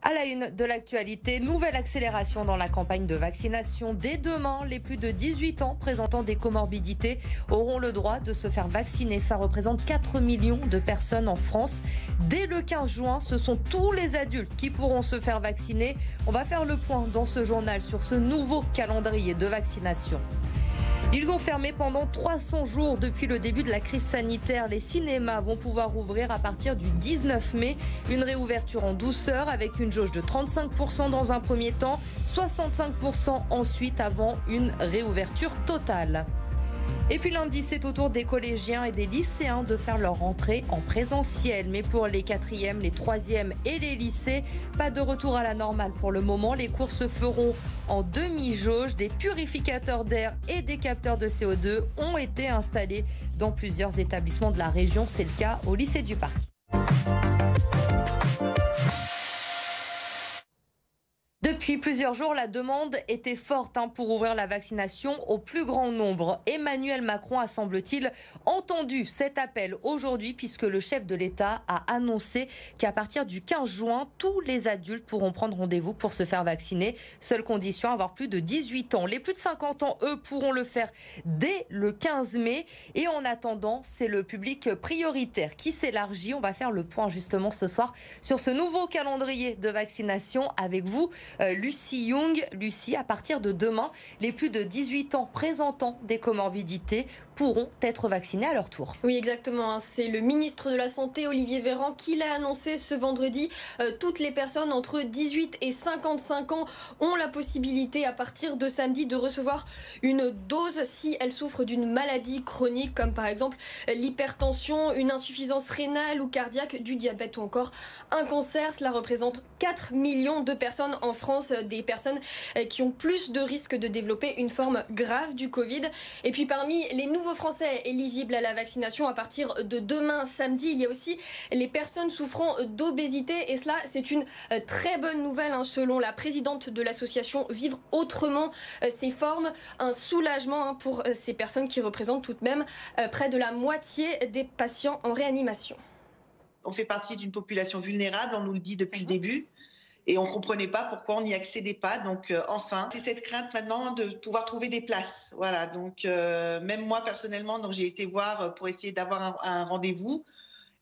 À la une de l'actualité, nouvelle accélération dans la campagne de vaccination. Dès demain, les plus de 18 ans présentant des comorbidités auront le droit de se faire vacciner. Ça représente 4 millions de personnes en France. Dès le 15 juin, ce sont tous les adultes qui pourront se faire vacciner. On va faire le point dans ce journal sur ce nouveau calendrier de vaccination. Ils ont fermé pendant 300 jours depuis le début de la crise sanitaire. Les cinémas vont pouvoir ouvrir à partir du 19 mai. Une réouverture en douceur avec une jauge de 35% dans un premier temps, 65% ensuite avant une réouverture totale. Et puis lundi, c'est au tour des collégiens et des lycéens de faire leur rentrée en présentiel. Mais pour les 4e, les 3e et les lycées, pas de retour à la normale pour le moment. Les cours se feront en demi-jauge. Des purificateurs d'air et des capteurs de CO2 ont été installés dans plusieurs établissements de la région. C'est le cas au lycée du Parc. Depuis plusieurs jours, la demande était forte pour ouvrir la vaccination au plus grand nombre. Emmanuel Macron a, semble-t-il, entendu cet appel aujourd'hui puisque le chef de l'État a annoncé qu'à partir du 15 juin, tous les adultes pourront prendre rendez-vous pour se faire vacciner. Seule condition, avoir plus de 18 ans. Les plus de 50 ans, eux, pourront le faire dès le 15 mai. Et en attendant, c'est le public prioritaire qui s'élargit. On va faire le point justement ce soir sur ce nouveau calendrier de vaccination avec vous. Lucie Young. Lucie, à partir de demain, les plus de 18 ans présentant des comorbidités pourront être vaccinés à leur tour. Oui, exactement. C'est le ministre de la Santé, Olivier Véran, qui l'a annoncé ce vendredi. Toutes les personnes entre 18 et 55 ans ont la possibilité, à partir de samedi, de recevoir une dose si elles souffrent d'une maladie chronique, comme par exemple l'hypertension, une insuffisance rénale ou cardiaque, du diabète ou encore un cancer. Cela représente 4 millions de personnes en France, des personnes qui ont plus de risques de développer une forme grave du Covid. Et puis parmi les nouveaux Français éligibles à la vaccination à partir de demain samedi, il y a aussi les personnes souffrant d'obésité. Et cela, c'est une très bonne nouvelle selon la présidente de l'association Vivre Autrement. Ces formes, un soulagement pour ces personnes qui représentent tout de même près de la moitié des patients en réanimation. On fait partie d'une population vulnérable, on nous le dit depuis le début. Et on ne comprenait pas pourquoi on n'y accédait pas. Donc enfin, c'est cette crainte maintenant de pouvoir trouver des places. Voilà, donc même moi personnellement, j'ai été voir pour essayer d'avoir un rendez-vous.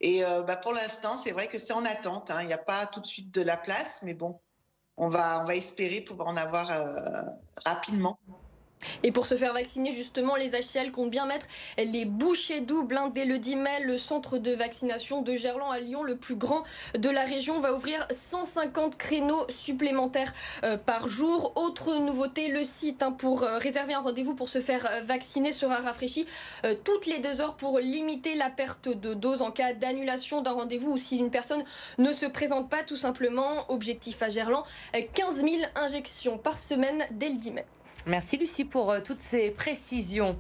Et pour l'instant, c'est vrai que c'est en attente. Il n'y a pas tout de suite de la place, mais bon, on va espérer pouvoir en avoir rapidement. Et pour se faire vacciner, justement, les HCL comptent bien mettre les bouchées doubles dès le 10 mai. Le centre de vaccination de Gerland à Lyon, le plus grand de la région, va ouvrir 150 créneaux supplémentaires par jour. Autre nouveauté, le site pour réserver un rendez-vous pour se faire vacciner sera rafraîchi toutes les 2 heures pour limiter la perte de dose en cas d'annulation d'un rendez-vous ou si une personne ne se présente pas tout simplement. Objectif à Gerland, 15 000 injections par semaine dès le 10 mai. Merci Lucie pour toutes ces précisions.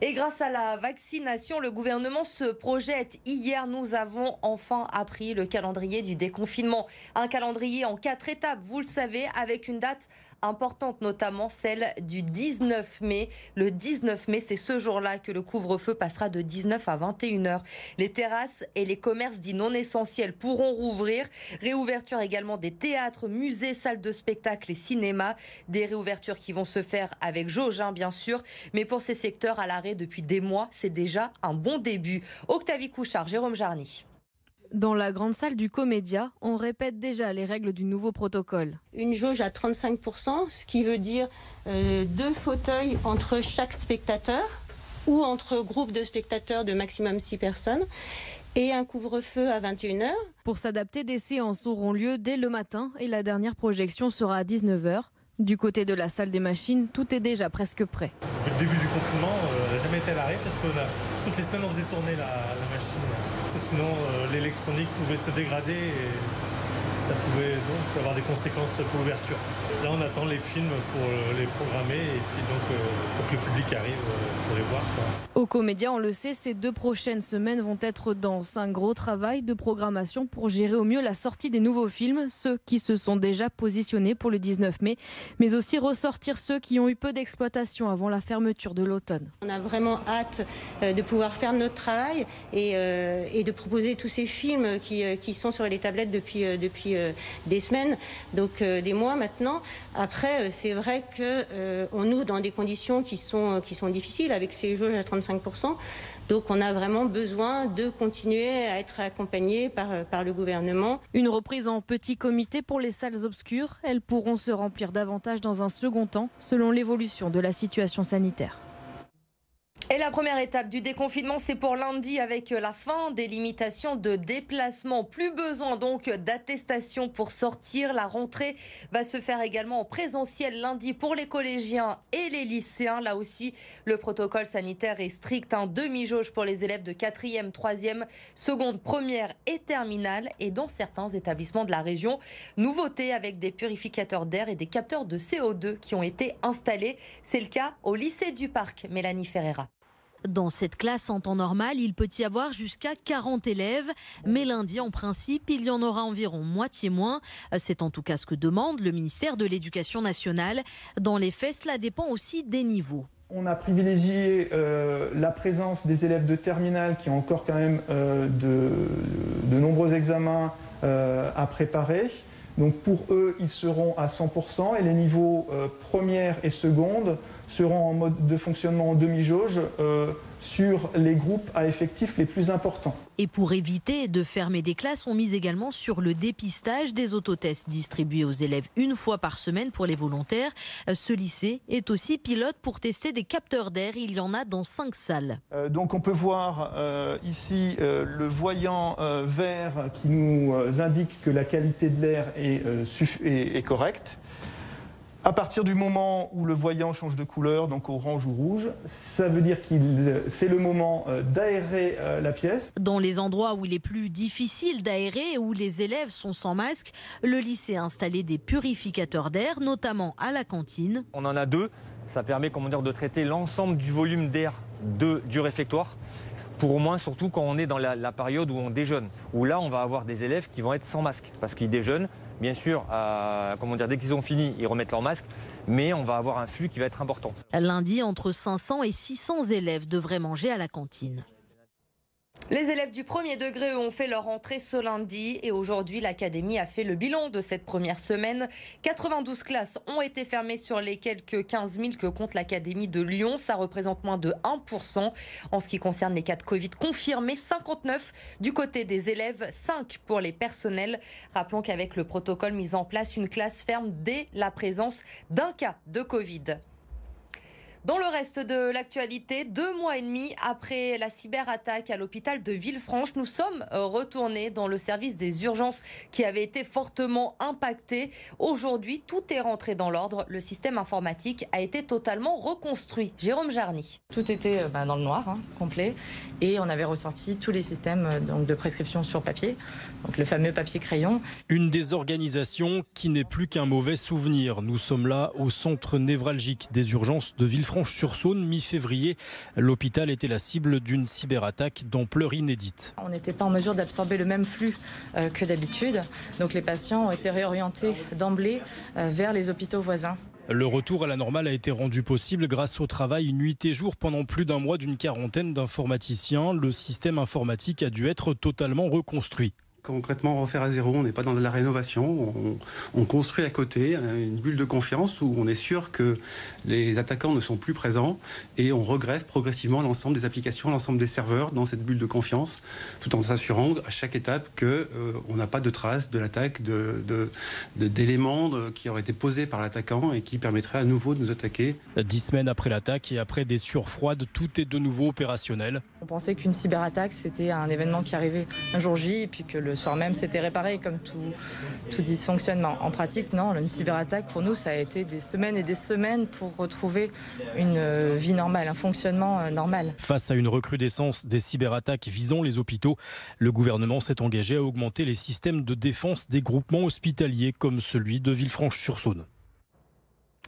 Et grâce à la vaccination, le gouvernement se projette. Hier, nous avons enfin appris le calendrier du déconfinement. Un calendrier en 4 étapes, vous le savez, avec une date importante, notamment celle du 19 mai. Le 19 mai, c'est ce jour-là que le couvre-feu passera de 19 à 21h. Les terrasses et les commerces dits non essentiels pourront rouvrir. Réouverture également des théâtres, musées, salles de spectacle et cinémas. Des réouvertures qui vont se faire avec jauge, bien sûr. Mais pour ces secteurs à l'arrêt depuis des mois, c'est déjà un bon début. Octavie Couchard, Jérôme Jarny. Dans la grande salle du Comédia, on répète déjà les règles du nouveau protocole. Une jauge à 35%, ce qui veut dire 2 fauteuils entre chaque spectateur ou entre groupes de spectateurs de maximum 6 personnes et un couvre-feu à 21h. Pour s'adapter, des séances auront lieu dès le matin et la dernière projection sera à 19h. Du côté de la salle des machines, tout est déjà presque prêt. Depuis le début du confinement, on n'a jamais été à l'arrêt parce que toutes les semaines on faisait tourner la machine. Sinon l'électronique pouvait se dégrader et ça pouvait donc avoir des conséquences pour l'ouverture. Là on attend les films pour les programmer et puis donc pour que le public arrive pour les voir. Au Comédia, on le sait, ces 2 prochaines semaines vont être denses. Un gros travail de programmation pour gérer au mieux la sortie des nouveaux films, ceux qui se sont déjà positionnés pour le 19 mai, mais aussi ressortir ceux qui ont eu peu d'exploitation avant la fermeture de l'automne. On a vraiment hâte de pouvoir faire notre travail et de proposer tous ces films qui sont sur les tablettes depuis depuis des semaines, donc des mois maintenant. Après, c'est vrai qu'on ouvre dans des conditions qui sont difficiles avec ces jauges à 35%. Donc on a vraiment besoin de continuer à être accompagné par le gouvernement. Une reprise en petit comité pour les salles obscures. Elles pourront se remplir davantage dans un second temps, selon l'évolution de la situation sanitaire. Et la première étape du déconfinement, c'est pour lundi avec la fin des limitations de déplacement. Plus besoin donc d'attestation pour sortir. La rentrée va se faire également en présentiel lundi pour les collégiens et les lycéens. Là aussi, le protocole sanitaire est strict. Un demi-jauge pour les élèves de 4e, 3e, seconde, première et terminale. Et dans certains établissements de la région, nouveauté avec des purificateurs d'air et des capteurs de CO2 qui ont été installés. C'est le cas au lycée du Parc. Mélanie Ferreira. Dans cette classe, en temps normal, il peut y avoir jusqu'à 40 élèves. Mais lundi, en principe, il y en aura environ moitié moins. C'est en tout cas ce que demande le ministère de l'Éducation nationale. Dans les faits, cela dépend aussi des niveaux. On a privilégié la présence des élèves de terminale qui ont encore quand même de nombreux examens à préparer. Donc pour eux, ils seront à 100% et les niveaux première et seconde seront en mode de fonctionnement en demi-jauge sur les groupes à effectifs les plus importants. Et pour éviter de fermer des classes, on mise également sur le dépistage des autotests distribués aux élèves une fois par semaine pour les volontaires. Ce lycée est aussi pilote pour tester des capteurs d'air. Il y en a dans 5 salles. Donc on peut voir ici le voyant vert qui nous indique que la qualité de l'air est correcte. À partir du moment où le voyant change de couleur, donc orange ou rouge, ça veut dire que c'est le moment d'aérer la pièce. Dans les endroits où il est plus difficile d'aérer et où les élèves sont sans masque, le lycée a installé des purificateurs d'air, notamment à la cantine. On en a 2, ça permet de traiter l'ensemble du volume d'air du réfectoire. Pour au moins, surtout quand on est dans la période où on déjeune. Où là, on va avoir des élèves qui vont être sans masque parce qu'ils déjeunent. Bien sûr, dès qu'ils ont fini, ils remettent leur masque, mais on va avoir un flux qui va être important. Lundi, entre 500 et 600 élèves devraient manger à la cantine. Les élèves du premier degré ont fait leur entrée ce lundi et aujourd'hui l'académie a fait le bilan de cette première semaine. 92 classes ont été fermées sur les quelques 15 000 que compte l'académie de Lyon. Ça représente moins de 1%. En ce qui concerne les cas de Covid confirmés, 59 du côté des élèves, 5 pour les personnels. Rappelons qu'avec le protocole mis en place, une classe ferme dès la présence d'un cas de Covid. Dans le reste de l'actualité, 2 mois et demi après la cyberattaque à l'hôpital de Villefranche, nous sommes retournés dans le service des urgences qui avait été fortement impacté. Aujourd'hui, tout est rentré dans l'ordre. Le système informatique a été totalement reconstruit. Jérôme Jarny. Tout était dans le noir, complet, et on avait ressorti tous les systèmes de prescription sur papier, donc le fameux papier crayon. Une désorganisation qui n'est plus qu'un mauvais souvenir. Nous sommes là au centre névralgique des urgences de Villefranche-sur-Saône, mi-février. L'hôpital était la cible d'une cyberattaque d'ampleur inédite. On n'était pas en mesure d'absorber le même flux que d'habitude, donc les patients ont été réorientés d'emblée vers les hôpitaux voisins. Le retour à la normale a été rendu possible grâce au travail nuit et jour pendant plus d'un mois d'une quarantaine d'informaticiens. Le système informatique a dû être totalement reconstruit. Concrètement, refaire à zéro, on n'est pas dans de la rénovation, on construit à côté une bulle de confiance où on est sûr que les attaquants ne sont plus présents et on regreffe progressivement l'ensemble des applications, l'ensemble des serveurs dans cette bulle de confiance, tout en s'assurant à chaque étape qu'on n'a pas de traces de l'attaque, d'éléments qui auraient été posés par l'attaquant et qui permettraient à nouveau de nous attaquer. 10 semaines après l'attaque et après des sueurs froides, tout est de nouveau opérationnel. On pensait qu'une cyberattaque, c'était un événement qui arrivait un jour J et puis que le soir même, c'était réparé comme tout dysfonctionnement. En pratique, non, une cyberattaque, pour nous, ça a été des semaines et des semaines pour retrouver une vie normale, un fonctionnement normal. Face à une recrudescence des cyberattaques visant les hôpitaux, le gouvernement s'est engagé à augmenter les systèmes de défense des groupements hospitaliers comme celui de Villefranche-sur-Saône.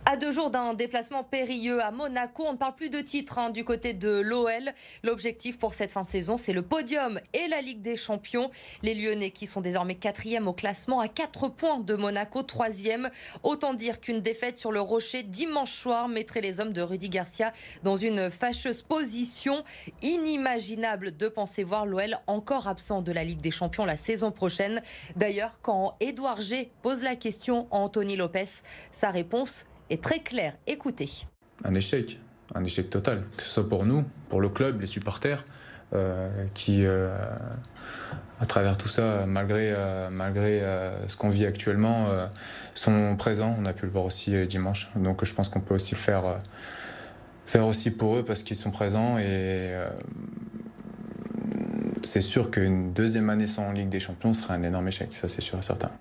À 2 jours d'un déplacement périlleux à Monaco, on ne parle plus de titre du côté de l'OL. L'objectif pour cette fin de saison, c'est le podium et la Ligue des Champions. Les Lyonnais qui sont désormais 4e au classement à 4 points de Monaco, 3e. Autant dire qu'une défaite sur le Rocher dimanche soir mettrait les hommes de Rudy Garcia dans une fâcheuse position. Inimaginable de penser voir l'OL encore absent de la Ligue des Champions la saison prochaine. D'ailleurs, quand Édouard G pose la question à Anthony Lopez, sa réponse est très clair. Écoutez. Un échec total, que ce soit pour nous, pour le club, les supporters, qui, à travers tout ça, malgré ce qu'on vit actuellement, sont présents. On a pu le voir aussi dimanche. Donc je pense qu'on peut aussi faire aussi pour eux parce qu'ils sont présents. Et c'est sûr qu'une deuxième année sans Ligue des Champions serait un énorme échec, ça c'est sûr et certain.